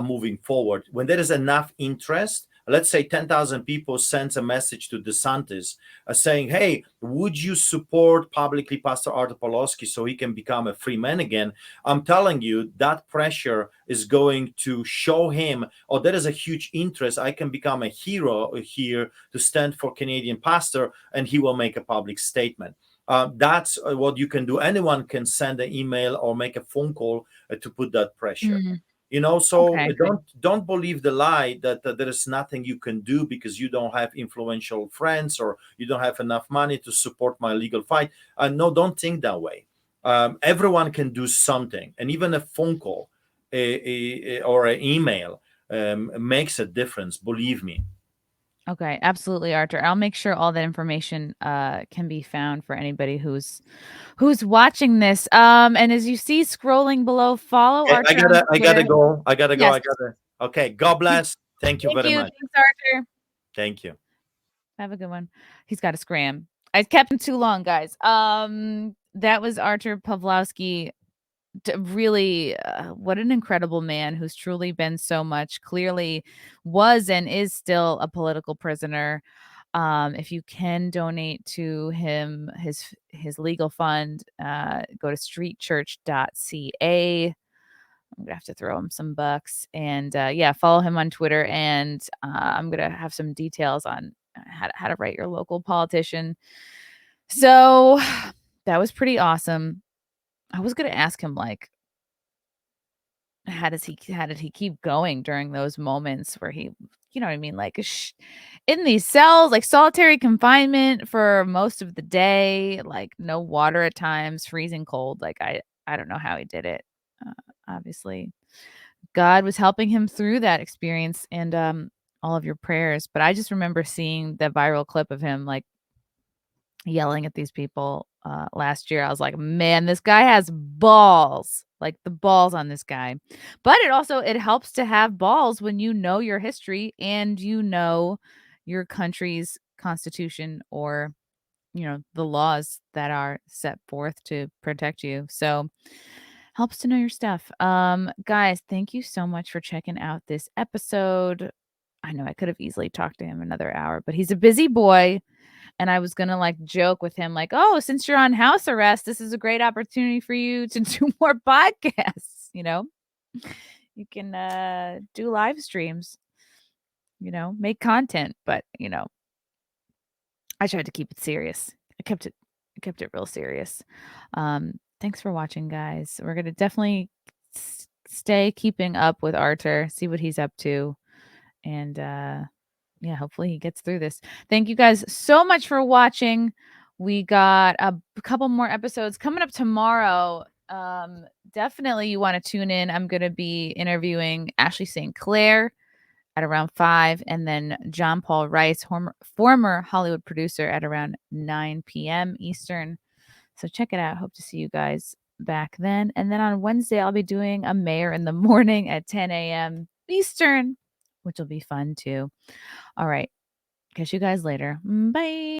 moving forward. When there is enough interest, let's say 10,000 people sends a message to DeSantis saying, hey, would you support publicly Pastor Artur Pawlowski so he can become a free man again? I'm telling you, that pressure is going to show him, oh, there is a huge interest. I can become a hero here to stand for Canadian pastor, and he will make a public statement. That's what you can do. Anyone can send an email or make a phone call to put that pressure. So Okay. don't believe the lie that there is nothing you can do because you don't have influential friends or you don't have enough money to support my legal fight. No, don't think that way. Everyone can do something, and even a phone call or an email makes a difference. Believe me. Okay, absolutely, Artur. I'll make sure all that information can be found for anybody who's watching this. And as you see scrolling below, follow Okay, Artur on I gotta Twitter. go. Yes. Okay, God bless. Thank you Thank very you. much. Thanks, Artur. Thank you. Have a good one. He's got to scram. I kept him too long, guys. That was Artur Pawlowski. Really, what an incredible man who's truly been so much. Clearly, was and is still a political prisoner. If you can donate to him, his legal fund, go to StreetChurch.CA. I'm gonna have to throw him some bucks, and yeah, follow him on Twitter. And I'm gonna have some details on how to write your local politician. So that was pretty awesome. I was gonna ask him, like, how did he keep going during those moments where he, you know what I mean, like in these cells, like solitary confinement for most of the day, like no water at times, freezing cold. Like I don't know how he did it. Obviously, God was helping him through that experience, and all of your prayers. But I just remember seeing the viral clip of him, like, yelling at these people last year. I was like, man, this guy has balls, like the balls on this guy. But it helps to have balls when you know your history and you know your country's constitution, or the laws that are set forth to protect you. So helps to know your stuff. Guys, thank you so much for checking out this episode. I know I could have easily talked to him another hour, but he's a busy boy. And I was gonna, like, joke with him, like, "Oh, since you're on house arrest, this is a great opportunity for you to do more podcasts." You can do live streams, make content, but I tried to keep it serious. I kept it real serious. Thanks for watching, guys. We're gonna definitely stay keeping up with Artur, see what he's up to, and yeah, hopefully he gets through this. Thank you guys so much for watching. We got a couple more episodes coming up tomorrow. Definitely you want to tune in. I'm going to be interviewing Ashley St. Clair at around 5, and then John Paul Rice, former Hollywood producer, at around 9 p.m. Eastern. So check it out. Hope to see you guys back then. And then on Wednesday, I'll be doing a mayor in the morning at 10 a.m. Eastern, which will be fun too. All right. Catch you guys later. Bye.